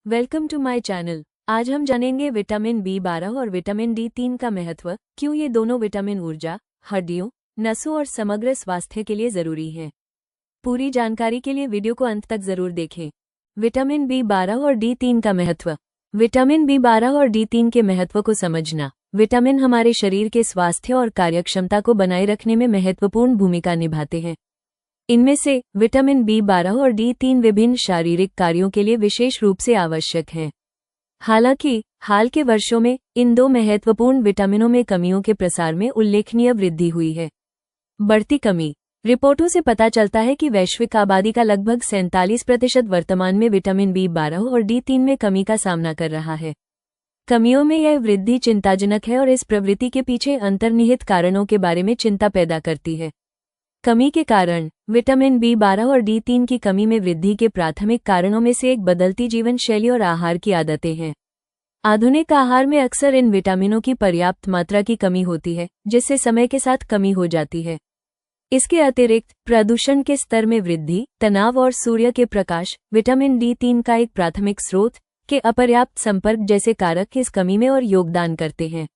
Welcome to my channel. आज हम जानेंगे विटामिन B12 और विटामिन D3 का महत्व, क्यों ये दोनों विटामिन ऊर्जा, हड्डियों, नसों और समग्र स्वास्थ्य के लिए जरूरी हैं। पूरी जानकारी के लिए वीडियो को अंत तक जरूर देखें। विटामिन B12 और D3 का महत्व। विटामिन B12 और D3 के महत्व को समझना। विटामिन हमारे शरीर के स्वास्थ्य और कार्यक्षमता को बनाए रखने में महत्वपूर्ण भूमिका निभाते हैं। इनमें से विटामिन B12 और D3 विभिन्न शारीरिक कार्यों के लिए विशेष रूप से आवश्यक हैं। हालांकि हाल के वर्षों में इन दो महत्वपूर्ण विटामिनों में कमियों के प्रसार में उल्लेखनीय वृद्धि हुई है। बढ़ती कमी। रिपोर्टों से पता चलता है कि वैश्विक आबादी का लगभग 47% वर्तमान में विटामिन B12 और D3 में कमी का सामना कर रहा है। कमियों में यह वृद्धि चिंताजनक है और इस प्रवृत्ति के पीछे अंतर्निहित कारणों के बारे में चिंता पैदा करती है। कमी के कारण। विटामिन B12 और D3 की कमी में वृद्धि के प्राथमिक कारणों में से एक बदलती जीवन शैली और आहार की आदतें हैं। आधुनिक आहार में अक्सर इन विटामिनों की पर्याप्त मात्रा की कमी होती है, जिससे समय के साथ कमी हो जाती है। इसके अतिरिक्त प्रदूषण के स्तर में वृद्धि, तनाव और सूर्य के प्रकाश, विटामिन D3 का एक प्राथमिक स्रोत, के अपर्याप्त संपर्क जैसे कारक इस कमी में और योगदान करते हैं।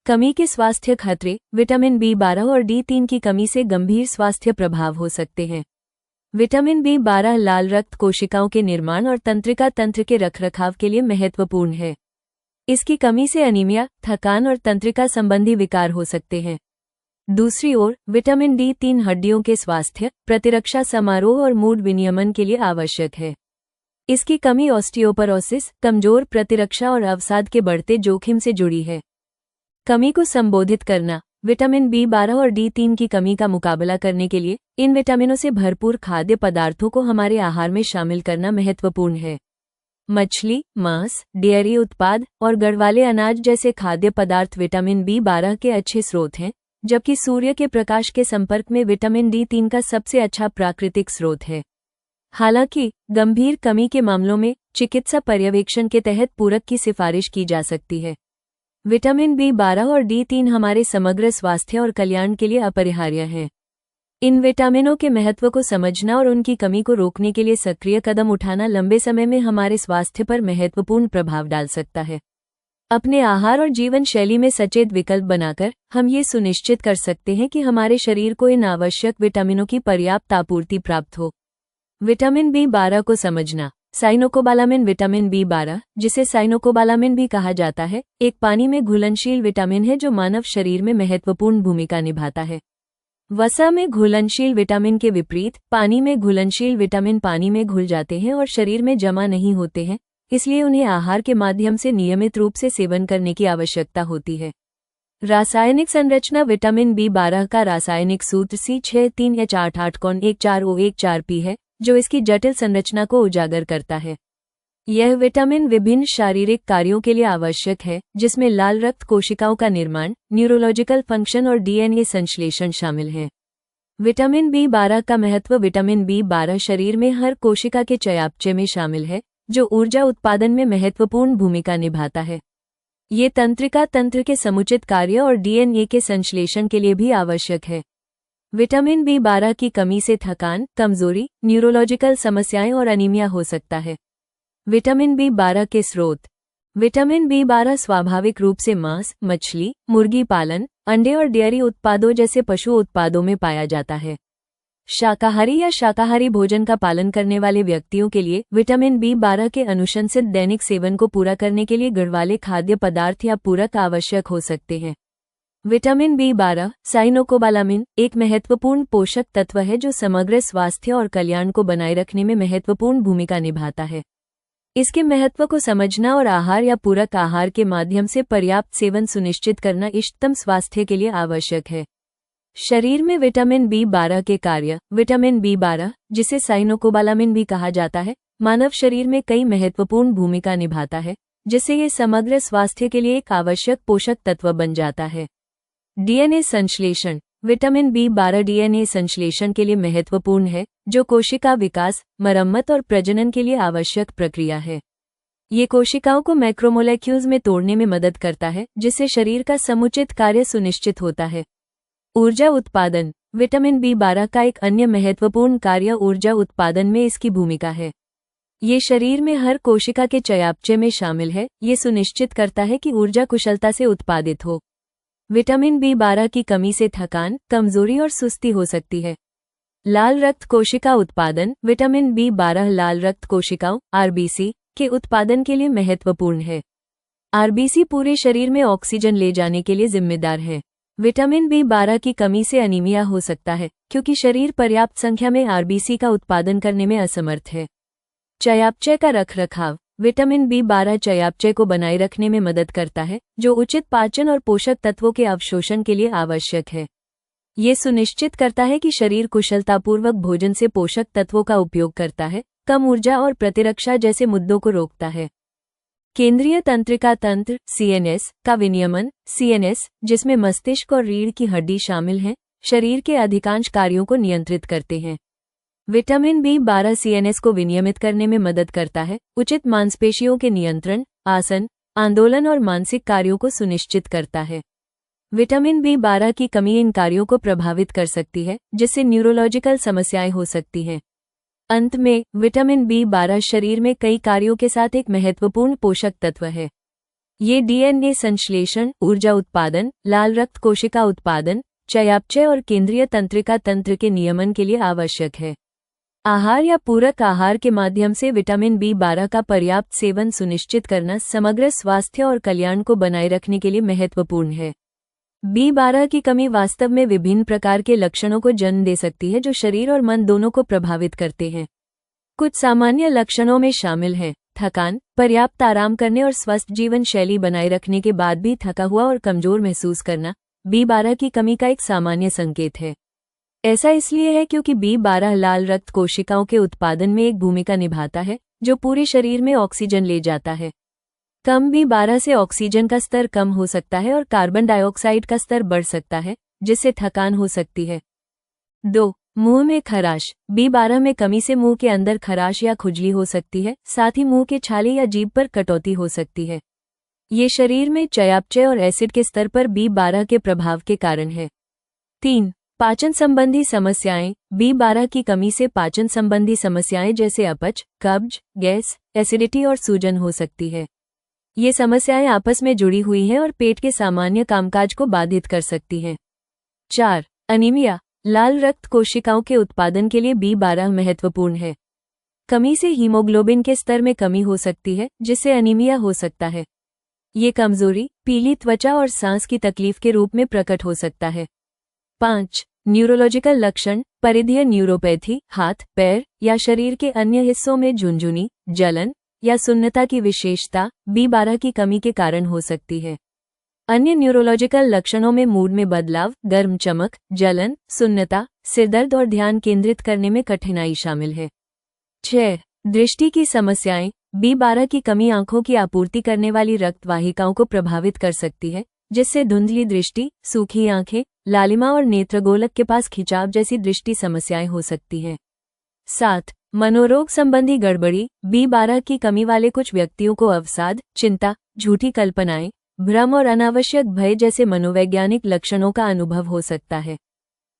कमी के स्वास्थ्य खतरे। विटामिन B12 और D3 की कमी से गंभीर स्वास्थ्य प्रभाव हो सकते हैं। विटामिन B12 लाल रक्त कोशिकाओं के निर्माण और तंत्रिका तंत्र के रखरखाव के लिए महत्वपूर्ण है। इसकी कमी से अनीमिया, थकान और तंत्रिका संबंधी विकार हो सकते हैं। दूसरी ओर विटामिन D3 हड्डियों के स्वास्थ्य, प्रतिरक्षा समारोह और मूड विनियमन के लिए आवश्यक है। इसकी कमी ऑस्टियोपोरोसिस, कमजोर प्रतिरक्षा और अवसाद के बढ़ते जोखिम से जुड़ी है। कमी को संबोधित करना। विटामिन B12 और D3 की कमी का मुकाबला करने के लिए इन विटामिनों से भरपूर खाद्य पदार्थों को हमारे आहार में शामिल करना महत्वपूर्ण है। मछली, मांस, डेयरी उत्पाद और गढ़वाले अनाज जैसे खाद्य पदार्थ विटामिन B12 के अच्छे स्रोत हैं, जबकि सूर्य के प्रकाश के संपर्क में विटामिन D3 का सबसे अच्छा प्राकृतिक स्रोत है। हालांकि गंभीर कमी के मामलों में चिकित्सा पर्यवेक्षण के तहत पूरक की सिफारिश की जा सकती है। विटामिन B12 और D3 हमारे समग्र स्वास्थ्य और कल्याण के लिए अपरिहार्य हैं। इन विटामिनों के महत्व को समझना और उनकी कमी को रोकने के लिए सक्रिय कदम उठाना लंबे समय में हमारे स्वास्थ्य पर महत्वपूर्ण प्रभाव डाल सकता है। अपने आहार और जीवन शैली में सचेत विकल्प बनाकर हम ये सुनिश्चित कर सकते हैं कि हमारे शरीर को इन आवश्यक विटामिनों की पर्याप्त आपूर्ति प्राप्त हो। विटामिन B12 को समझना। साइनोकोबालामिन। विटामिन B12, जिसे साइनोकोबालामिन भी कहा जाता है, एक पानी में घुलनशील विटामिन है जो मानव शरीर में महत्वपूर्ण भूमिका निभाता है। वसा में घुलनशील विटामिन के विपरीत पानी में घुलनशील विटामिन पानी में घुल जाते हैं और शरीर में जमा नहीं होते हैं, इसलिए उन्हें आहार के माध्यम से नियमित रूप से सेवन करने की आवश्यकता होती है। रासायनिक संरचना। विटामिन B12 का रासायनिक सूत्र C6H88CON14O14P है, जो इसकी जटिल संरचना को उजागर करता है। यह विटामिन विभिन्न शारीरिक कार्यों के लिए आवश्यक है, जिसमें लाल रक्त कोशिकाओं का निर्माण, न्यूरोलॉजिकल फंक्शन और DNA संश्लेषण शामिल हैं। विटामिन B12 का महत्व। विटामिन B12 शरीर में हर कोशिका के चयापचय में शामिल है, जो ऊर्जा उत्पादन में महत्वपूर्ण भूमिका निभाता है। ये तंत्रिका तंत्र के समुचित कार्य और DNA के संश्लेषण के लिए भी आवश्यक है। विटामिन B12 की कमी से थकान, कमजोरी, न्यूरोलॉजिकल समस्याएं और अनीमिया हो सकता है। विटामिन B12 के स्रोत। विटामिन B12 स्वाभाविक रूप से मांस, मछली, मुर्गी पालन, अंडे और डेयरी उत्पादों जैसे पशु उत्पादों में पाया जाता है। शाकाहारी या शाकाहारी भोजन का पालन करने वाले व्यक्तियों के लिए विटामिन B12 के अनुशंसित दैनिक सेवन को पूरा करने के लिए गढ़वाले खाद्य पदार्थ या पूरक आवश्यक हो सकते हैं। विटामिन B12, साइनोकोबालामिन, एक महत्वपूर्ण पोषक तत्व है जो समग्र स्वास्थ्य और कल्याण को बनाए रखने में महत्वपूर्ण भूमिका निभाता है। इसके महत्व को समझना और आहार या पूरक आहार के माध्यम से पर्याप्त सेवन सुनिश्चित करना इष्टतम स्वास्थ्य के लिए आवश्यक है। शरीर में विटामिन B12 के कार्य। विटामिन B12, जिसे साइनोकोबालामिन भी कहा जाता है, मानव शरीर में कई महत्वपूर्ण भूमिका निभाता है, जिससे ये समग्र स्वास्थ्य के लिए एक आवश्यक पोषक तत्व बन जाता है। DNA संश्लेषण। विटामिन B12 DNA संश्लेषण के लिए महत्वपूर्ण है, जो कोशिका विकास, मरम्मत और प्रजनन के लिए आवश्यक प्रक्रिया है। ये कोशिकाओं को मैक्रोमोलेक्यूल्स में तोड़ने में मदद करता है, जिससे शरीर का समुचित कार्य सुनिश्चित होता है। ऊर्जा उत्पादन। विटामिन B12 का एक अन्य महत्वपूर्ण कार्य ऊर्जा उत्पादन में इसकी भूमिका है। ये शरीर में हर कोशिका के चयापचय में शामिल है। ये सुनिश्चित करता है कि ऊर्जा कुशलता से उत्पादित हो। विटामिन B12 की कमी से थकान, कमजोरी और सुस्ती हो सकती है। लाल रक्त कोशिका उत्पादन। विटामिन B12 लाल रक्त कोशिकाओं RBC के उत्पादन के लिए महत्वपूर्ण है। RBC पूरे शरीर में ऑक्सीजन ले जाने के लिए जिम्मेदार है। विटामिन B12 की कमी से अनीमिया हो सकता है, क्योंकि शरीर पर्याप्त संख्या में RBC का उत्पादन करने में असमर्थ है। चयापचय का रखरखाव। विटामिन B12 चयापचय को बनाए रखने में मदद करता है, जो उचित पाचन और पोषक तत्वों के अवशोषण के लिए आवश्यक है। ये सुनिश्चित करता है कि शरीर कुशलतापूर्वक भोजन से पोषक तत्वों का उपयोग करता है, कम ऊर्जा और प्रतिरक्षा जैसे मुद्दों को रोकता है। केंद्रीय तंत्रिका तंत्र CNS का विनियमन। CNS, जिसमें मस्तिष्क और रीढ़ की हड्डी शामिल है, शरीर के अधिकांश कार्यों को नियंत्रित करते हैं। विटामिन B12 CNS को विनियमित करने में मदद करता है, उचित मांसपेशियों के नियंत्रण, आसन, आंदोलन और मानसिक कार्यों को सुनिश्चित करता है। विटामिन B12 की कमी इन कार्यों को प्रभावित कर सकती है, जिससे न्यूरोलॉजिकल समस्याएं हो सकती हैं। अंत में, विटामिन B12 शरीर में कई कार्यों के साथ एक महत्वपूर्ण पोषक तत्व है। ये DNA संश्लेषण, ऊर्जा उत्पादन, लाल रक्त कोशिका उत्पादन, चयापचय और केंद्रीय तंत्रिका तंत्र के नियमन के लिए आवश्यक है। आहार या पूरक आहार के माध्यम से विटामिन B12 का पर्याप्त सेवन सुनिश्चित करना समग्र स्वास्थ्य और कल्याण को बनाए रखने के लिए महत्वपूर्ण है। B12 की कमी वास्तव में विभिन्न प्रकार के लक्षणों को जन्म दे सकती है, जो शरीर और मन दोनों को प्रभावित करते हैं। कुछ सामान्य लक्षणों में शामिल हैं थकान, पर्याप्त आराम करने और स्वस्थ जीवन शैली बनाए रखने के बाद भी थका हुआ और कमजोर महसूस करना B12 की कमी का एक सामान्य संकेत है। ऐसा इसलिए है क्योंकि B12 लाल रक्त कोशिकाओं के उत्पादन में एक भूमिका निभाता है, जो पूरे शरीर में ऑक्सीजन ले जाता है। कम B12 से ऑक्सीजन का स्तर कम हो सकता है और कार्बन डाइऑक्साइड का स्तर बढ़ सकता है, जिससे थकान हो सकती है। 2. मुंह में खराश। B12 में कमी से मुंह के अंदर खराश या खुजली हो सकती है, साथ ही मुंह के छाले या जीभ पर कटौती हो सकती है। ये शरीर में चयापचय और एसिड के स्तर पर B12 के प्रभाव के कारण है। 3. पाचन संबंधी समस्याएं। B12 की कमी से पाचन संबंधी समस्याएं जैसे अपच, कब्ज, गैस, एसिडिटी और सूजन हो सकती है। ये समस्याएं आपस में जुड़ी हुई हैं और पेट के सामान्य कामकाज को बाधित कर सकती हैं। 4. अनीमिया। लाल रक्त कोशिकाओं के उत्पादन के लिए B12 महत्वपूर्ण है। कमी से हीमोग्लोबिन के स्तर में कमी हो सकती है, जिससे अनीमिया हो सकता है। ये कमजोरी, पीली त्वचा और सांस की तकलीफ के रूप में प्रकट हो सकता है। 5. न्यूरोलॉजिकल लक्षण। परिधीय न्यूरोपैथी, हाथ, पैर या शरीर के अन्य हिस्सों में झुनझुनी, जलन या सुन्नता की विशेषता B12 की कमी के कारण हो सकती है। अन्य न्यूरोलॉजिकल लक्षणों में मूड में बदलाव, गर्म चमक, जलन, सुन्नता, सिरदर्द और ध्यान केंद्रित करने में कठिनाई शामिल है। 6. दृष्टि की समस्याएं। B12 की कमी आंखों की आपूर्ति करने वाली रक्त वाहिकाओं को प्रभावित कर सकती है, जिससे धुंधली दृष्टि, सूखी आंखें, लालिमा और नेत्रगोलक के पास खिंचाव जैसी दृष्टि समस्याएं हो सकती हैं। 7. मनोरोग संबंधी गड़बड़ी। B12 की कमी वाले कुछ व्यक्तियों को अवसाद, चिंता, झूठी कल्पनाएं, भ्रम और अनावश्यक भय जैसे मनोवैज्ञानिक लक्षणों का अनुभव हो सकता है।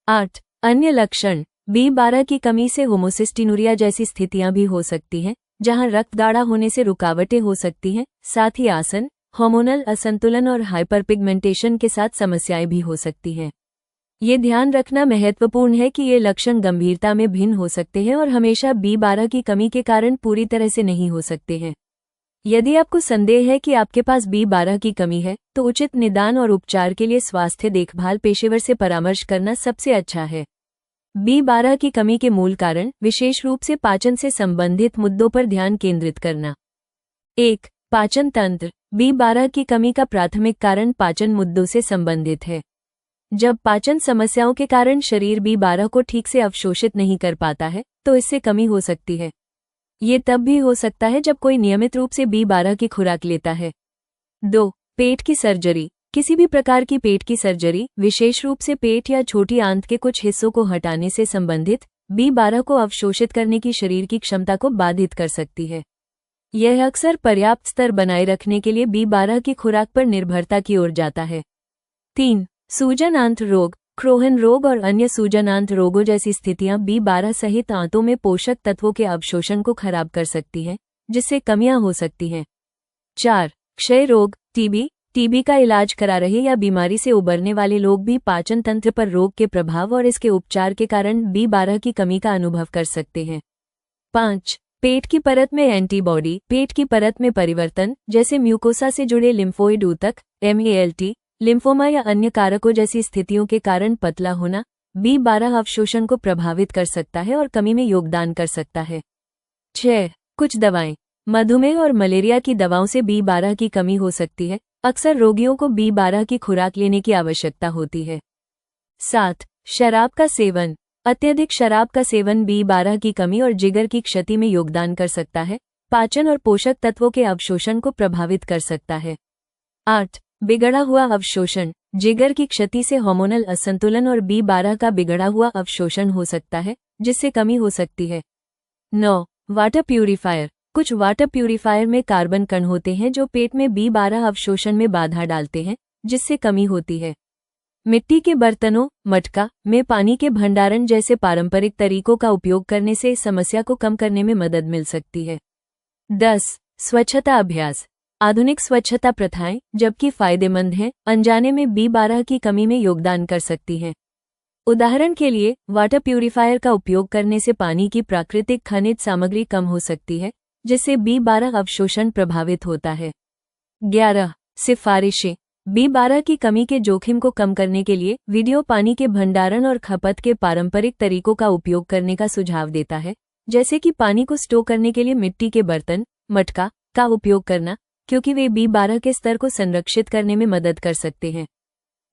8. अन्य लक्षण। B12 की कमी से होमोसिस्टिनुरिया जैसी स्थितियां भी हो सकती हैं, जहां रक्त गाढ़ा होने से रुकावटें हो सकती हैं। साथ ही आसन, हार्मोनल असंतुलन और हाइपरपिगमेंटेशन के साथ समस्याएं भी हो सकती हैं। ये ध्यान रखना महत्वपूर्ण है कि ये लक्षण गंभीरता में भिन्न हो सकते हैं और हमेशा B12 की कमी के कारण पूरी तरह से नहीं हो सकते हैं। यदि आपको संदेह है कि आपके पास B12 की कमी है, तो उचित निदान और उपचार के लिए स्वास्थ्य देखभाल पेशेवर से परामर्श करना सबसे अच्छा है। B12 की कमी के मूल कारण, विशेष रूप से पाचन से संबंधित मुद्दों पर ध्यान केंद्रित करना। 1. पाचन तंत्र। B12 की कमी का प्राथमिक कारण पाचन मुद्दों से संबंधित है। जब पाचन समस्याओं के कारण शरीर B12 को ठीक से अवशोषित नहीं कर पाता है, तो इससे कमी हो सकती है। ये तब भी हो सकता है जब कोई नियमित रूप से B12 की खुराक लेता है। 2. पेट की सर्जरी। किसी भी प्रकार की पेट की सर्जरी, विशेष रूप से पेट या छोटी आंत के कुछ हिस्सों को हटाने से संबंधित, B12 को अवशोषित करने की शरीर की क्षमता को बाधित कर सकती है। यह अक्सर पर्याप्त स्तर बनाए रखने के लिए B12 की खुराक पर निर्भरता की ओर जाता है। 3. सूजन आंत्र रोग। क्रोहन रोग और अन्य सूजनांत रोगों जैसी स्थितियां B12 सहित आंतों में पोषक तत्वों के अवशोषण को खराब कर सकती हैं, जिससे कमियां हो सकती हैं। 4. क्षय रोग, टीबी का इलाज करा रहे या बीमारी से उबरने वाले लोग भी पाचन तंत्र पर रोग के प्रभाव और इसके उपचार के कारण B12 की कमी का अनुभव कर सकते हैं। 5. पेट की परत में एंटीबॉडी, पेट की परत में परिवर्तन जैसे म्यूकोसा से जुड़े लिम्फोइड ऊतक, MALT, लिम्फोमा या अन्य कारकों जैसी स्थितियों के कारण पतला होना B12 अवशोषण को प्रभावित कर सकता है और कमी में योगदान कर सकता है। 6. कुछ दवाएं, मधुमेह और मलेरिया की दवाओं से B12 की कमी हो सकती है। अक्सर रोगियों को B12 की खुराक लेने की आवश्यकता होती है। 7. शराब का सेवन, अत्यधिक शराब का सेवन B12 की कमी और जिगर की क्षति में योगदान कर सकता है, पाचन और पोषक तत्वों के अवशोषण को प्रभावित कर सकता है। 8. बिगड़ा हुआ अवशोषण, जिगर की क्षति से हार्मोनल असंतुलन और B12 का बिगड़ा हुआ अवशोषण हो सकता है, जिससे कमी हो सकती है। 9. वाटर प्यूरिफायर, कुछ वाटर प्यूरिफायर में कार्बन कण होते हैं जो पेट में B12 अवशोषण में बाधा डालते हैं, जिससे कमी होती है। मिट्टी के बर्तनों, मटका में पानी के भंडारण जैसे पारंपरिक तरीकों का उपयोग करने से इस समस्या को कम करने में मदद मिल सकती है। 10. स्वच्छता अभ्यास, आधुनिक स्वच्छता प्रथाएं, जबकि फायदेमंद हैं, अनजाने में B12 की कमी में योगदान कर सकती हैं। उदाहरण के लिए, वाटर प्यूरिफायर का उपयोग करने से पानी की प्राकृतिक खनिज सामग्री कम हो सकती है, जिससे B12 अवशोषण प्रभावित होता है। 11. सिफारिशें, B12 की कमी के जोखिम को कम करने के लिए वीडियो पानी के भंडारण और खपत के पारंपरिक तरीकों का उपयोग करने का सुझाव देता है, जैसे कि पानी को स्टोर करने के लिए मिट्टी के बर्तन, मटका का उपयोग करना, क्योंकि वे B12 के स्तर को संरक्षित करने में मदद कर सकते हैं।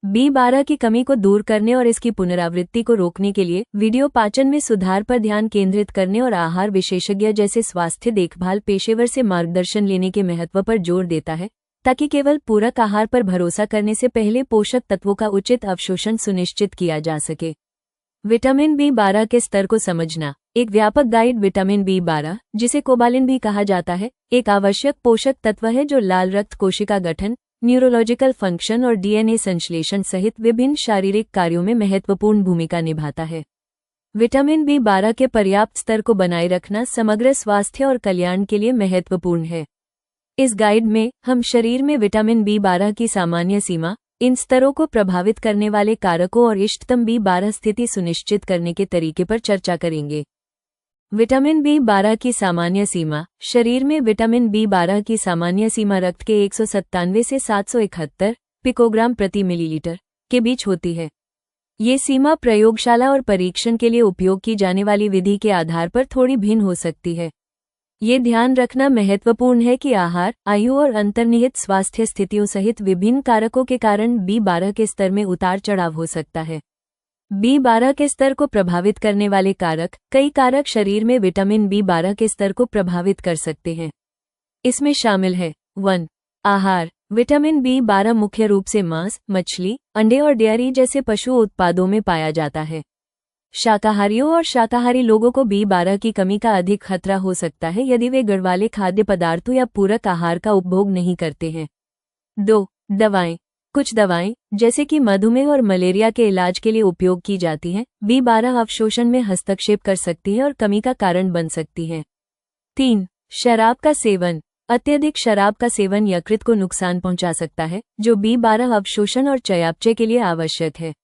B12 की कमी को दूर करने और इसकी पुनरावृत्ति को रोकने के लिए वीडियो पाचन में सुधार पर ध्यान केंद्रित करने और आहार विशेषज्ञ जैसे स्वास्थ्य देखभाल पेशेवर से मार्गदर्शन लेने के महत्व पर जोर देता है, ताकि केवल पूरक आहार पर भरोसा करने से पहले पोषक तत्वों का उचित अवशोषण सुनिश्चित किया जा सके। विटामिन B12 के स्तर को समझना, एक व्यापक गाइड। विटामिन B12, जिसे कोबालिन भी कहा जाता है, एक आवश्यक पोषक तत्व है जो लाल रक्त कोशिका गठन, न्यूरोलॉजिकल फंक्शन और DNA संश्लेषण सहित विभिन्न शारीरिक कार्यों में महत्वपूर्ण भूमिका निभाता है। विटामिन B12 के पर्याप्त स्तर को बनाए रखना समग्र स्वास्थ्य और कल्याण के लिए महत्वपूर्ण है। इस गाइड में हम शरीर में विटामिन B12 की सामान्य सीमा, इन स्तरों को प्रभावित करने वाले कारकों और इष्टतम B12 स्थिति सुनिश्चित करने के तरीके पर चर्चा करेंगे। विटामिन B12 की सामान्य सीमा, शरीर में विटामिन B12 की सामान्य सीमा रक्त के 197 से 771 पिकोग्राम प्रति मिलीलीटर के बीच होती है। ये सीमा प्रयोगशाला और परीक्षण के लिए उपयोग की जाने वाली विधि के आधार पर थोड़ी भिन्न हो सकती है। ये ध्यान रखना महत्वपूर्ण है कि आहार, आयु और अंतर्निहित स्वास्थ्य स्थितियों सहित विभिन्न कारकों के कारण B12 के स्तर में उतार चढ़ाव हो सकता है। B12 के स्तर को प्रभावित करने वाले कारक, कई कारक शरीर में विटामिन B12 के स्तर को प्रभावित कर सकते हैं। इसमें शामिल है 1. आहार, विटामिन B12 मुख्य रूप से मांस, मछली, अंडे और डेयरी जैसे पशु उत्पादों में पाया जाता है। शाकाहारियों और शाकाहारी लोगों को B12 की कमी का अधिक खतरा हो सकता है यदि वे गढ़वाले खाद्य पदार्थों या पूरक आहार का उपभोग नहीं करते हैं। 2. दवाएं, कुछ दवाएं, जैसे कि मधुमेह और मलेरिया के इलाज के लिए उपयोग की जाती हैं, B12 अवशोषण में हस्तक्षेप कर सकती हैं और कमी का कारण बन सकती हैं। 3. शराब का सेवन, अत्यधिक शराब का सेवन यकृत को नुकसान पहुंचा सकता है, जो B12 अवशोषण और चयापचय के लिए आवश्यक है।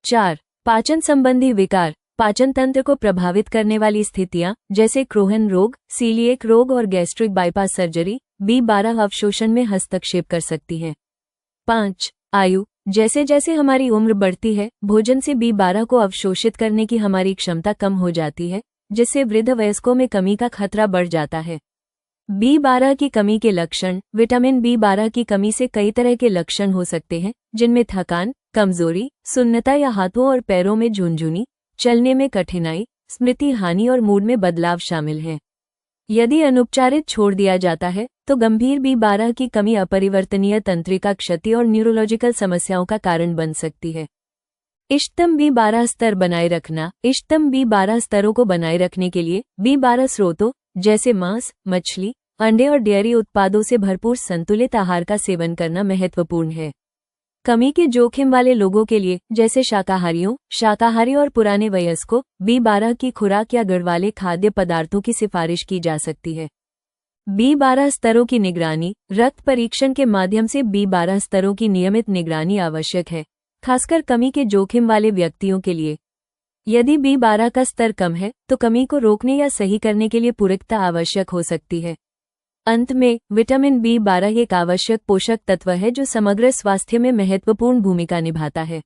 4. पाचन संबंधी विकार, पाचन तंत्र को प्रभावित करने वाली स्थितियां, जैसे क्रोहन रोग, सीलिएक रोग और गैस्ट्रिक बाईपास सर्जरी, B12 अवशोषण में हस्तक्षेप कर सकती हैं। 5. आयु, जैसे जैसे हमारी उम्र बढ़ती है, भोजन से B12 को अवशोषित करने की हमारी क्षमता कम हो जाती है, जिससे वृद्ध वयस्कों में कमी का खतरा बढ़ जाता है। B12 की कमी के लक्षण, विटामिन B12 की कमी से कई तरह के लक्षण हो सकते हैं, जिनमें थकान, कमजोरी, सुन्नता या हाथों और पैरों में झुनझुनी, चलने में कठिनाई, स्मृति हानि और मूड में बदलाव शामिल हैं। यदि अनुपचारित छोड़ दिया जाता है, तो गंभीर B12 की कमी अपरिवर्तनीय तंत्रिका क्षति और न्यूरोलॉजिकल समस्याओं का कारण बन सकती है। इष्टतम B12 स्तर बनाए रखना, इष्टतम B12 स्तरों को बनाए रखने के लिए B12 स्रोतों, जैसे मांस, मछली, अंडे और डेयरी उत्पादों से भरपूर संतुलित आहार का सेवन करना महत्वपूर्ण है। कमी के जोखिम वाले लोगों के लिए, जैसे शाकाहारी और पुराने वयस्कों, B12 की खुराक या गुण वाले खाद्य पदार्थों की सिफारिश की जा सकती है। B12 स्तरों की निगरानी। रक्त परीक्षण के माध्यम से B12 स्तरों की नियमित निगरानी आवश्यक है, खासकर कमी के जोखिम वाले व्यक्तियों के लिए। यदि B12 का स्तर कम है तो कमी को रोकने या सही करने के लिए पूरकता आवश्यक हो सकती है। अंत में, विटामिन B12 एक आवश्यक पोषक तत्व है जो समग्र स्वास्थ्य में महत्वपूर्ण भूमिका निभाता है।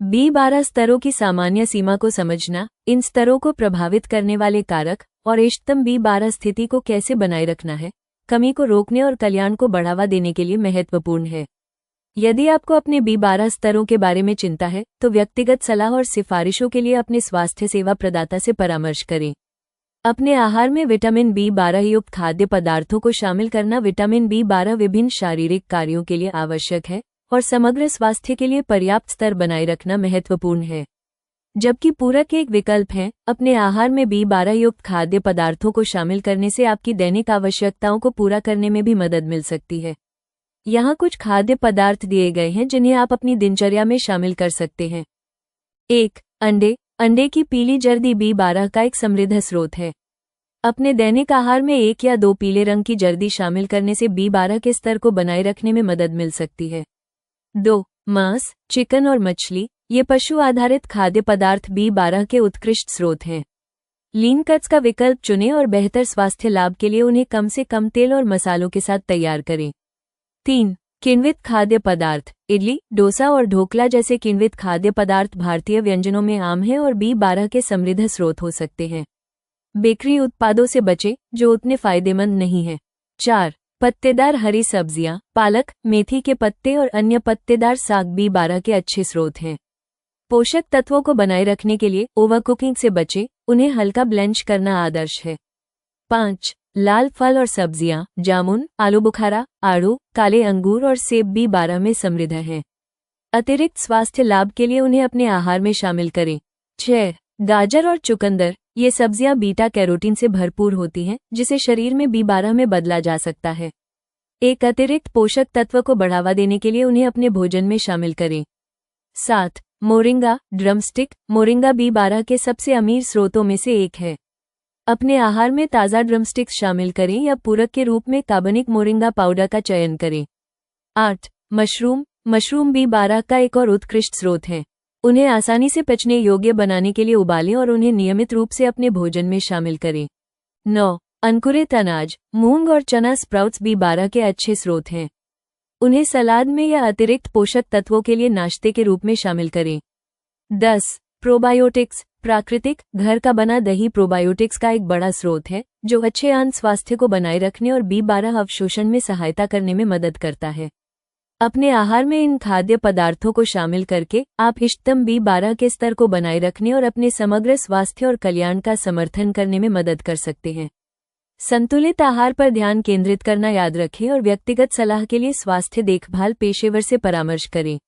B12 स्तरों की सामान्य सीमा को समझना, इन स्तरों को प्रभावित करने वाले कारक और इष्टतम B12 स्थिति को कैसे बनाए रखना है, कमी को रोकने और कल्याण को बढ़ावा देने के लिए महत्वपूर्ण है। यदि आपको अपने B12 स्तरों के बारे में चिंता है, तो व्यक्तिगत सलाह और सिफारिशों के लिए अपने स्वास्थ्य सेवा प्रदाता से परामर्श करें। अपने आहार में विटामिन B12 युक्त खाद्य पदार्थों को शामिल करना। विटामिन B12 विभिन्न शारीरिक कार्यों के लिए आवश्यक है और समग्र स्वास्थ्य के लिए पर्याप्त स्तर बनाए रखना महत्वपूर्ण है। जबकि पूरक एक विकल्प है, अपने आहार में B12 युक्त खाद्य पदार्थों को शामिल करने से आपकी दैनिक आवश्यकताओं को पूरा करने में भी मदद मिल सकती है। यहाँ कुछ खाद्य पदार्थ दिए गए हैं जिन्हें आप अपनी दिनचर्या में शामिल कर सकते हैं। 1. अंडे। अंडे की पीली जर्दी B12 का एक समृद्ध स्रोत है। अपने दैनिक आहार में 1 या 2 पीले रंग की जर्दी शामिल करने से B12 के स्तर को बनाए रखने में मदद मिल सकती है। 2. मांस, चिकन और मछली। ये पशु आधारित खाद्य पदार्थ B12 के उत्कृष्ट स्रोत हैं। लीन कट्स का विकल्प चुनें और बेहतर स्वास्थ्य लाभ के लिए उन्हें कम से कम तेल और मसालों के साथ तैयार करें। 3. किण्वित खाद्य पदार्थ। इडली, डोसा और ढोकला जैसे किण्वित खाद्य पदार्थ भारतीय व्यंजनों में आम हैं और B12 के समृद्ध स्रोत हो सकते हैं। बेकरी उत्पादों से बचें जो उतने फायदेमंद नहीं हैं। 4. पत्तेदार हरी सब्जियां। पालक, मेथी के पत्ते और अन्य पत्तेदार साग B12 के अच्छे स्रोत हैं। पोषक तत्वों को बनाए रखने के लिए ओवरकुकिंग से बचें, उन्हें हल्का ब्लेंच करना आदर्श है। 5. लाल फल और सब्जियां। जामुन, आलू बुखारा, आड़ू, काले अंगूर और सेब B12 में समृद्ध हैं। अतिरिक्त स्वास्थ्य लाभ के लिए उन्हें अपने आहार में शामिल करें। 6. गाजर और चुकंदर। ये सब्जियां बीटा कैरोटीन से भरपूर होती हैं, जिसे शरीर में B12 में बदला जा सकता है। एक अतिरिक्त पोषक तत्व को बढ़ावा देने के लिए उन्हें अपने भोजन में शामिल करें। 7. Moringa, drumstick. मोरिंगा B12 के सबसे अमीर स्रोतों में से एक है। अपने आहार में ताज़ा ड्रमस्टिक्स शामिल करें या पूरक के रूप में कार्बनिक मोरिंगा पाउडर का चयन करें। 8. मशरूम। मशरूम B12 का एक और उत्कृष्ट स्रोत है। उन्हें आसानी से पचने योग्य बनाने के लिए उबालें और उन्हें नियमित रूप से अपने भोजन में शामिल करें। 9. अंकुरित अनाज। मूंग और चना स्प्राउट्स B12 के अच्छे स्रोत हैं। उन्हें सलाद में या अतिरिक्त पोषक तत्वों के लिए नाश्ते के रूप में शामिल करें। 10. प्रोबायोटिक्स। प्राकृतिक, घर का बना दही प्रोबायोटिक्स का एक बड़ा स्रोत है, जो अच्छे आंत स्वास्थ्य को बनाए रखने और B12 अवशोषण में सहायता करने में मदद करता है। अपने आहार में इन खाद्य पदार्थों को शामिल करके आप इष्टतम B12 के स्तर को बनाए रखने और अपने समग्र स्वास्थ्य और कल्याण का समर्थन करने में मदद कर सकते हैं। संतुलित आहार पर ध्यान केंद्रित करना याद रखें और व्यक्तिगत सलाह के लिए स्वास्थ्य देखभाल पेशेवर से परामर्श करें।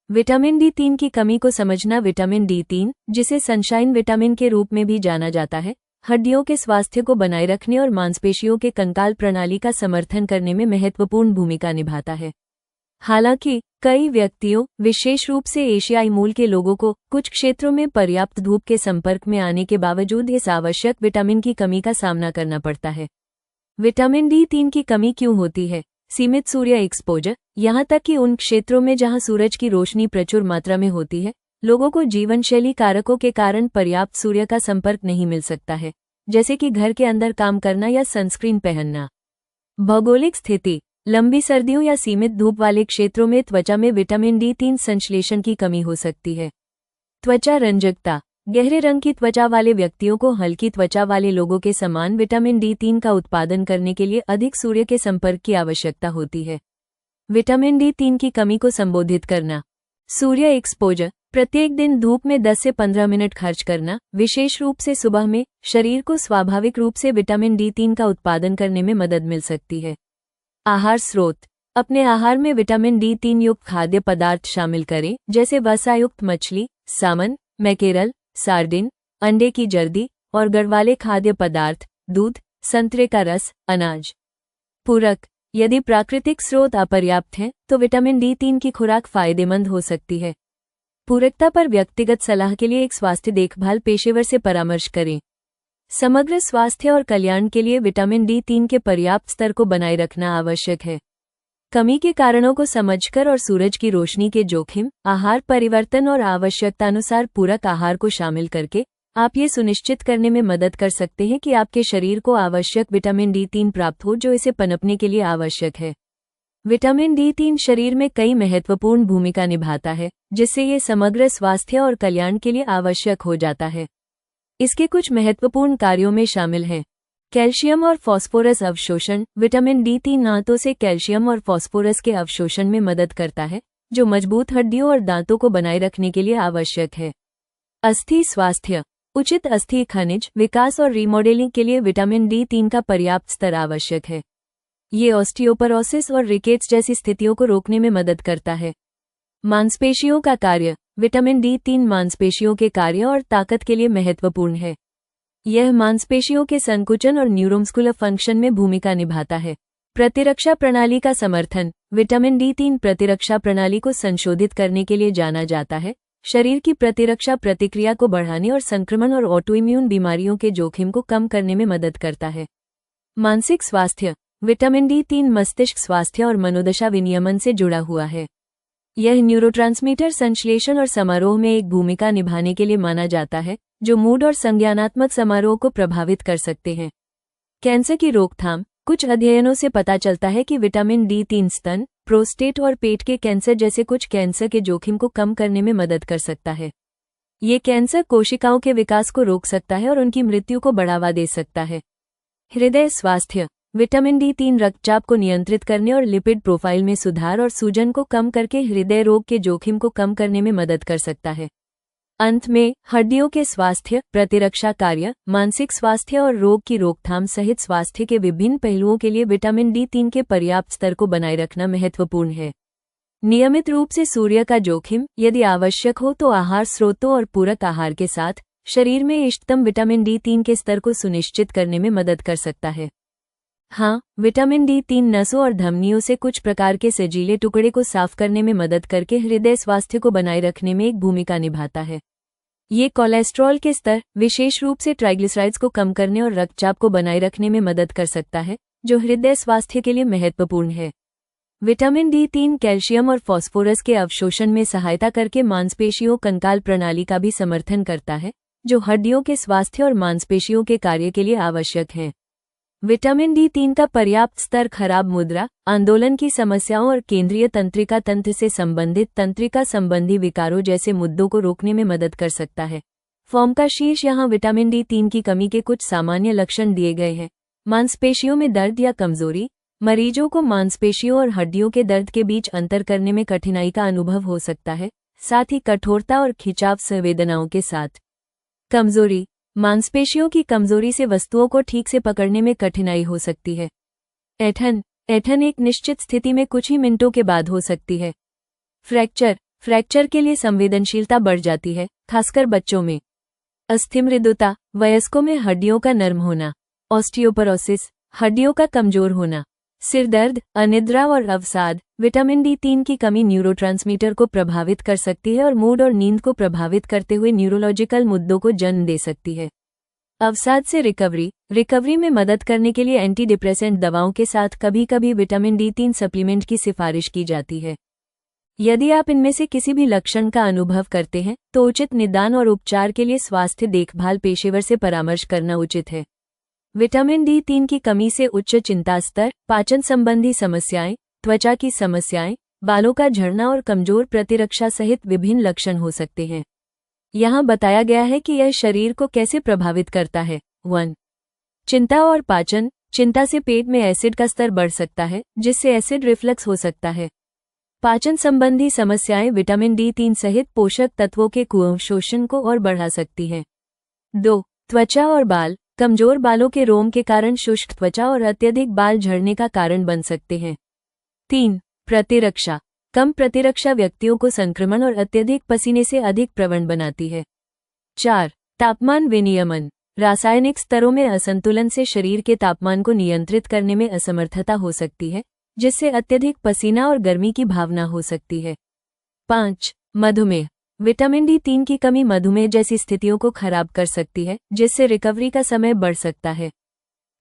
विटामिन D3 की कमी को समझना। विटामिन D3, जिसे सनशाइन विटामिन के रूप में भी जाना जाता है, हड्डियों के स्वास्थ्य को बनाए रखने और मांसपेशियों के कंकाल प्रणाली का समर्थन करने में महत्वपूर्ण भूमिका निभाता है। हालांकि कई व्यक्तियों, विशेष रूप से एशियाई मूल के लोगों को कुछ क्षेत्रों में पर्याप्त धूप के संपर्क में आने के बावजूद इस आवश्यक विटामिन की कमी का सामना करना पड़ता है। विटामिन D3 की कमी क्यों होती है? सीमित सूर्य एक्सपोजर। यहाँ तक कि उन क्षेत्रों में जहाँ सूरज की रोशनी प्रचुर मात्रा में होती है, लोगों को जीवनशैली कारकों के कारण पर्याप्त सूर्य का संपर्क नहीं मिल सकता है, जैसे कि घर के अंदर काम करना या सनस्क्रीन पहनना। भौगोलिक स्थिति। लंबी सर्दियों या सीमित धूप वाले क्षेत्रों में त्वचा में विटामिन D3 संश्लेषण की कमी हो सकती है। त्वचा रंजकता। गहरे रंग की त्वचा वाले व्यक्तियों को हल्की त्वचा वाले लोगों के समान विटामिन D3 का उत्पादन करने के लिए अधिक सूर्य के संपर्क की आवश्यकता होती है। विटामिन D3 की कमी को संबोधित करना। सूर्य एक्सपोजर। प्रत्येक दिन धूप में 10 से 15 मिनट खर्च करना, विशेष रूप से सुबह में, शरीर को स्वाभाविक रूप से विटामिन D3 का उत्पादन करने में मदद मिल सकती है। आहार स्रोत। अपने आहार में विटामिन D3 युक्त खाद्य पदार्थ शामिल करें, जैसे वसायुक्त मछली, सामन, मैकेरल, सार्डिन, अंडे की जर्दी और गढ़ वाले खाद्य पदार्थ, दूध, संतरे का रस, अनाज। पूरक। यदि प्राकृतिक स्रोत अपर्याप्त हैं, तो विटामिन D3 की खुराक फायदेमंद हो सकती है। पूरकता पर व्यक्तिगत सलाह के लिए एक स्वास्थ्य देखभाल पेशेवर से परामर्श करें। समग्र स्वास्थ्य और कल्याण के लिए विटामिन D3 के पर्याप्त स्तर को बनाए रखना आवश्यक है। कमी के कारणों को समझकर और सूरज की रोशनी के जोखिम, आहार परिवर्तन और आवश्यकतानुसार पूरक आहार को शामिल करके आप ये सुनिश्चित करने में मदद कर सकते हैं कि आपके शरीर को आवश्यक विटामिन D3 प्राप्त हो, जो इसे पनपने के लिए आवश्यक है। विटामिन D3 शरीर में कई महत्वपूर्ण भूमिका निभाता है, जिससे ये समग्र स्वास्थ्य और कल्याण के लिए आवश्यक हो जाता है। इसके कुछ महत्वपूर्ण कार्यों में शामिल हैं कैल्शियम और फास्फोरस अवशोषण। विटामिन D3 दांतों से कैल्शियम और फास्फोरस के अवशोषण में मदद करता है, जो मजबूत हड्डियों और दांतों को बनाए रखने के लिए आवश्यक है। अस्थि स्वास्थ्य, उचित अस्थि खनिज विकास और रीमॉडलिंग के लिए विटामिन D3 का पर्याप्त स्तर आवश्यक है। ये ऑस्टियोपोरोसिस और रिकेट्स जैसी स्थितियों को रोकने में मदद करता है। मांसपेशियों का कार्य, विटामिन D3 मांसपेशियों के कार्य और ताकत के लिए महत्वपूर्ण है। यह मांसपेशियों के संकुचन और न्यूरोमस्कुलर फंक्शन में भूमिका निभाता है। प्रतिरक्षा प्रणाली का समर्थन, विटामिन D3 प्रतिरक्षा प्रणाली को संशोधित करने के लिए जाना जाता है, शरीर की प्रतिरक्षा प्रतिक्रिया को बढ़ाने और संक्रमण और ऑटोइम्यून बीमारियों के जोखिम को कम करने में मदद करता है। मानसिक स्वास्थ्य, विटामिन D3 मस्तिष्क स्वास्थ्य और मनोदशा विनियमन से जुड़ा हुआ है। यह न्यूरोट्रांसमीटर संश्लेषण और समारोह में एक भूमिका निभाने के लिए माना जाता है, जो मूड और संज्ञानात्मक समारोह को प्रभावित कर सकते हैं। कैंसर की रोकथाम, कुछ अध्ययनों से पता चलता है कि विटामिन D3 स्तन, प्रोस्टेट और पेट के कैंसर जैसे कुछ कैंसर के जोखिम को कम करने में मदद कर सकता है। ये कैंसर कोशिकाओं के विकास को रोक सकता है और उनकी मृत्यु को बढ़ावा दे सकता है। हृदय स्वास्थ्य, विटामिन D3 रक्तचाप को नियंत्रित करने और लिपिड प्रोफाइल में सुधार और सूजन को कम करके हृदय रोग के जोखिम को कम करने में मदद कर सकता है। अंत में, हड्डियों के स्वास्थ्य, प्रतिरक्षा कार्य, मानसिक स्वास्थ्य और रोग की रोकथाम सहित स्वास्थ्य के विभिन्न पहलुओं के लिए विटामिन D3 के पर्याप्त स्तर को बनाए रखना महत्वपूर्ण है। नियमित रूप से सूर्य का जोखिम, यदि आवश्यक हो तो आहार स्रोतों और पूरक आहार के साथ शरीर में इष्टतम विटामिन D3 के स्तर को सुनिश्चित करने में मदद कर सकता है। हाँ, विटामिन D3 नसों और धमनियों से कुछ प्रकार के सजीले टुकड़े को साफ करने में मदद करके हृदय स्वास्थ्य को बनाए रखने में एक भूमिका निभाता है। ये कोलेस्ट्रॉल के स्तर, विशेष रूप से ट्राइग्लिसराइड्स को कम करने और रक्तचाप को बनाए रखने में मदद कर सकता है, जो हृदय स्वास्थ्य के लिए महत्वपूर्ण है। विटामिन D3 कैल्शियम और फास्फोरस के अवशोषण में सहायता करके मांसपेशियों कंकाल प्रणाली का भी समर्थन करता है, जो हड्डियों के स्वास्थ्य और मांसपेशियों के कार्य के लिए आवश्यक है। विटामिन D3 का पर्याप्त स्तर खराब मुद्रा, आंदोलन की समस्याओं और केंद्रीय तंत्रिका तंत्र से संबंधित तंत्रिका संबंधी विकारों जैसे मुद्दों को रोकने में मदद कर सकता है। फॉर्म का शीर्ष यहाँ विटामिन D3 की कमी के कुछ सामान्य लक्षण दिए गए हैं। मांसपेशियों में दर्द या कमजोरी, मरीजों को मांसपेशियों और हड्डियों के दर्द के बीच अंतर करने में कठिनाई का अनुभव हो सकता है, साथ ही कठोरता और खिंचाव संवेदनाओं के साथ। कमजोरी, मांसपेशियों की कमजोरी से वस्तुओं को ठीक से पकड़ने में कठिनाई हो सकती है। ऐंठन एक निश्चित स्थिति में कुछ ही मिनटों के बाद हो सकती है। फ्रैक्चर के लिए संवेदनशीलता बढ़ जाती है, खासकर बच्चों में। अस्थिमृदुता, वयस्कों में हड्डियों का नर्म होना। ऑस्टियोपोरोसिस, हड्डियों का कमजोर होना। सिर दर्द, अनिद्रा और अवसाद। विटामिन D3 की कमी न्यूरोट्रांसमीटर को प्रभावित कर सकती है और मूड और नींद को प्रभावित करते हुए न्यूरोलॉजिकल मुद्दों को जन्म दे सकती है। अवसाद से रिकवरी में मदद करने के लिए एंटी डिप्रेसेंट दवाओं के साथ कभी कभी विटामिन D3 सप्लीमेंट की सिफारिश की जाती है। यदि आप इनमें से किसी भी लक्षण का अनुभव करते हैं, तो उचित निदान और उपचार के लिए स्वास्थ्य देखभाल पेशेवर से परामर्श करना उचित है। विटामिन D3 की कमी से उच्च चिंता स्तर, पाचन संबंधी समस्याएं, त्वचा की समस्याएं, बालों का झड़ना और कमजोर प्रतिरक्षा सहित विभिन्न लक्षण हो सकते हैं। यहाँ बताया गया है कि यह शरीर को कैसे प्रभावित करता है। 1. चिंता और पाचन। चिंता से पेट में एसिड का स्तर बढ़ सकता है, जिससे एसिड रिफ्लक्स हो सकता है। पाचन संबंधी समस्याएं विटामिन D3 सहित पोषक तत्वों के कुअवशोषण को और बढ़ा सकती हैं। 2. त्वचा और बाल। कमजोर बालों के रोम के कारण शुष्क त्वचा और अत्यधिक बाल झड़ने का कारण बन सकते हैं। 3. प्रतिरक्षा। कम प्रतिरक्षा व्यक्तियों को संक्रमण और अत्यधिक पसीने से अधिक प्रवण बनाती है। 4. तापमान विनियमन। रासायनिक स्तरों में असंतुलन से शरीर के तापमान को नियंत्रित करने में असमर्थता हो सकती है, जिससे अत्यधिक पसीना और गर्मी की भावना हो सकती है। 5. मधुमेह। विटामिन D3 की कमी मधुमेह जैसी स्थितियों को खराब कर सकती है, जिससे रिकवरी का समय बढ़ सकता है।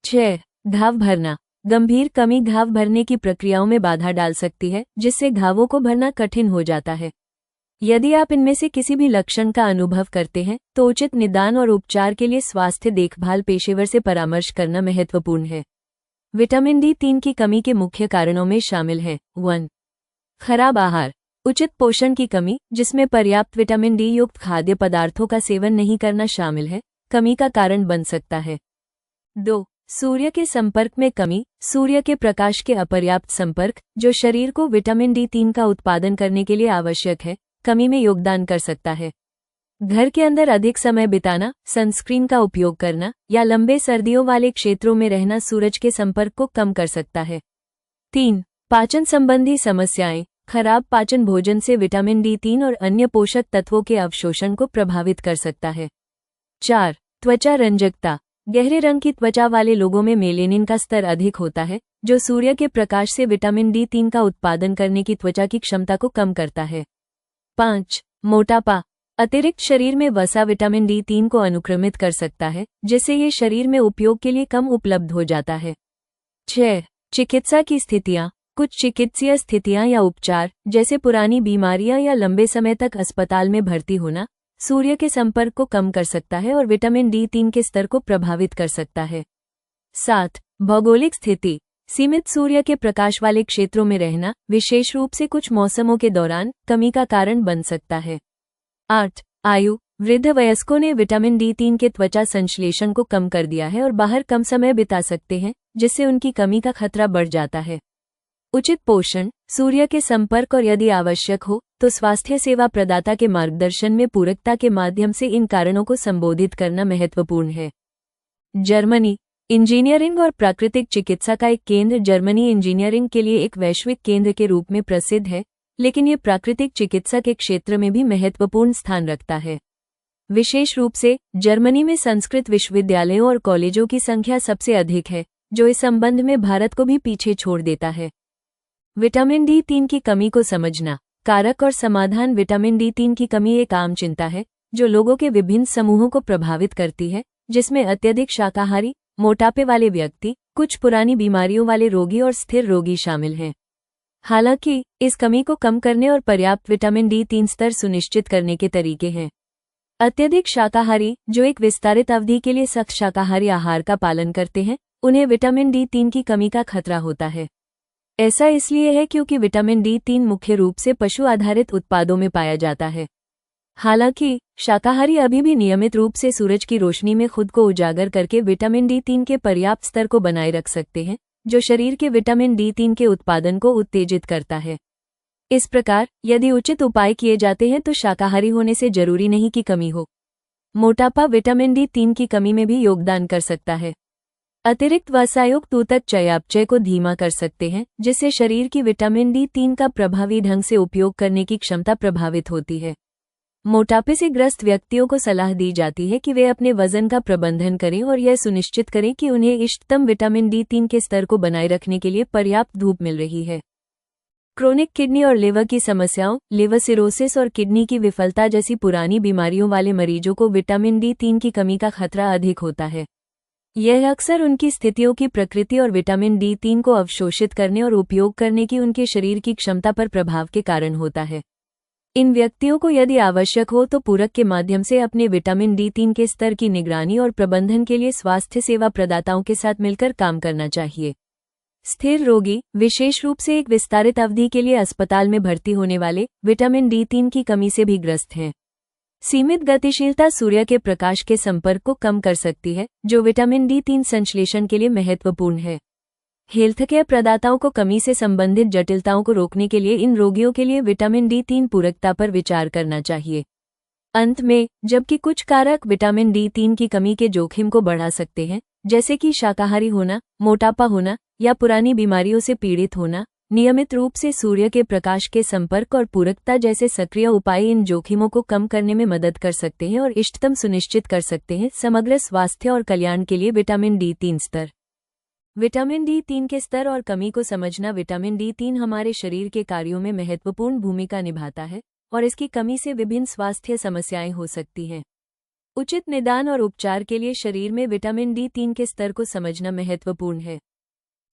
6. घाव भरना। गंभीर कमी घाव भरने की प्रक्रियाओं में बाधा डाल सकती है, जिससे घावों को भरना कठिन हो जाता है। यदि आप इनमें से किसी भी लक्षण का अनुभव करते हैं, तो उचित निदान और उपचार के लिए स्वास्थ्य देखभाल पेशेवर से परामर्श करना महत्वपूर्ण है। विटामिन D3 की कमी के मुख्य कारणों में शामिल हैं 1. खराब आहार। उचित पोषण की कमी, जिसमें पर्याप्त विटामिन D युक्त खाद्य पदार्थों का सेवन नहीं करना शामिल है, कमी का कारण बन सकता है। 2. सूर्य के संपर्क में कमी। सूर्य के प्रकाश के अपर्याप्त संपर्क, जो शरीर को विटामिन D3 का उत्पादन करने के लिए आवश्यक है, कमी में योगदान कर सकता है। घर के अंदर अधिक समय बिताना, सनस्क्रीन का उपयोग करना या लंबे सर्दियों वाले क्षेत्रों में रहना सूरज के संपर्क को कम कर सकता है। 3. पाचन संबंधी समस्याएं। खराब पाचन भोजन से विटामिन D3 और अन्य पोषक तत्वों के अवशोषण को प्रभावित कर सकता है। 4. त्वचा रंजकता। गहरे रंग की त्वचा वाले लोगों में मेलेनिन का स्तर अधिक होता है, जो सूर्य के प्रकाश से विटामिन D3 का उत्पादन करने की त्वचा की क्षमता को कम करता है। 5. मोटापा। अतिरिक्त शरीर में वसा विटामिन D3 को अनुक्रमित कर सकता है, जिससे ये शरीर में उपयोग के लिए कम उपलब्ध हो जाता है। 6. चिकित्सा की स्थितियां। कुछ चिकित्सीय स्थितियां या उपचार, जैसे पुरानी बीमारियां या लंबे समय तक अस्पताल में भर्ती होना, सूर्य के संपर्क को कम कर सकता है और विटामिन D3 के स्तर को प्रभावित कर सकता है। 7. भौगोलिक स्थिति। सीमित सूर्य के प्रकाश वाले क्षेत्रों में रहना, विशेष रूप से कुछ मौसमों के दौरान, कमी का कारण बन सकता है। 8. आयु। वृद्ध वयस्कों ने विटामिन D3 के त्वचा संश्लेषण को कम कर दिया है और बाहर कम समय बिता सकते हैं, जिससे उनकी कमी का खतरा बढ़ जाता है। उचित पोषण, सूर्य के संपर्क और यदि आवश्यक हो तो स्वास्थ्य सेवा प्रदाता के मार्गदर्शन में पूरकता के माध्यम से इन कारणों को संबोधित करना महत्वपूर्ण है। जर्मनी। इंजीनियरिंग और प्राकृतिक चिकित्सा का एक केंद्र जर्मनी इंजीनियरिंग के लिए एक वैश्विक केंद्र के रूप में प्रसिद्ध है, लेकिन ये प्राकृतिक चिकित्सा के क्षेत्र में भी महत्वपूर्ण स्थान रखता है। विशेष रूप से जर्मनी में संस्कृत विश्वविद्यालयों और कॉलेजों की संख्या सबसे अधिक है, जो इस संबंध में भारत को भी पीछे छोड़ देता है। विटामिन D3 की कमी को समझना। कारक और समाधान। विटामिन D3 की कमी एक आम चिंता है, जो लोगों के विभिन्न समूहों को प्रभावित करती है, जिसमें अत्यधिक शाकाहारी, मोटापे वाले व्यक्ति, कुछ पुरानी बीमारियों वाले रोगी और स्थिर रोगी शामिल हैं। हालांकि, इस कमी को कम करने और पर्याप्त विटामिन D3 स्तर सुनिश्चित करने के तरीके हैं। अत्यधिक शाकाहारी, जो एक विस्तारित अवधि के लिए सख्त शाकाहारी आहार का पालन करते हैं, उन्हें विटामिन D3 की कमी का खतरा होता है। ऐसा इसलिए है क्योंकि विटामिन D3 मुख्य रूप से पशु आधारित उत्पादों में पाया जाता है। हालांकि, शाकाहारी अभी भी नियमित रूप से सूरज की रोशनी में खुद को उजागर करके विटामिन D3 के पर्याप्त स्तर को बनाए रख सकते हैं, जो शरीर के विटामिन D3 के उत्पादन को उत्तेजित करता है। इस प्रकार, यदि उचित उपाय किए जाते हैं तो शाकाहारी होने से जरूरी नहीं कि कमी हो। मोटापा विटामिन D3 की कमी में भी योगदान कर सकता है। अतिरिक्त वसायुक्त ऊतक चयापचय को धीमा कर सकते हैं, जिससे शरीर की विटामिन D3 का प्रभावी ढंग से उपयोग करने की क्षमता प्रभावित होती है। मोटापे से ग्रस्त व्यक्तियों को सलाह दी जाती है कि वे अपने वजन का प्रबंधन करें और यह सुनिश्चित करें कि उन्हें इष्टतम विटामिन D3 के स्तर को बनाए रखने के लिए पर्याप्त धूप मिल रही है। क्रोनिक किडनी और लिवर की समस्याओं। लिवर सिरोसिस और किडनी की विफलता जैसी पुरानी बीमारियों वाले मरीजों को विटामिन D3 की कमी का खतरा अधिक होता है। यह अक्सर उनकी स्थितियों की प्रकृति और विटामिन D3 को अवशोषित करने और उपयोग करने की उनके शरीर की क्षमता पर प्रभाव के कारण होता है। इन व्यक्तियों को यदि आवश्यक हो तो पूरक के माध्यम से अपने विटामिन D3 के स्तर की निगरानी और प्रबंधन के लिए स्वास्थ्य सेवा प्रदाताओं के साथ मिलकर काम करना चाहिए। स्थिर रोगी, विशेष रूप से एक विस्तारित अवधि के लिए अस्पताल में भर्ती होने वाले, विटामिन D3 की कमी से भी ग्रस्त हैं। सीमित गतिशीलता सूर्य के प्रकाश के संपर्क को कम कर सकती है, जो विटामिन D3 संश्लेषण के लिए महत्वपूर्ण है। हेल्थकेयर प्रदाताओं को कमी से संबंधित जटिलताओं को रोकने के लिए इन रोगियों के लिए विटामिन D3 पूरकता पर विचार करना चाहिए। अंत में, जबकि कुछ कारक विटामिन D3 की कमी के जोखिम को बढ़ा सकते हैं, जैसे कि शाकाहारी होना, मोटापा होना या पुरानी बीमारियों से पीड़ित होना, नियमित रूप से सूर्य के प्रकाश के संपर्क और पूरकता जैसे सक्रिय उपाय इन जोखिमों को कम करने में मदद कर सकते हैं और इष्टतम सुनिश्चित कर सकते हैं समग्र स्वास्थ्य और कल्याण के लिए विटामिन D3 स्तर। विटामिन D3 के स्तर और कमी को समझना। विटामिन D3 हमारे शरीर के कार्यों में महत्वपूर्ण भूमिका निभाता है और इसकी कमी से विभिन्न स्वास्थ्य समस्याएं हो सकती हैं। उचित निदान और उपचार के लिए शरीर में विटामिन D3 के स्तर को समझना महत्वपूर्ण है।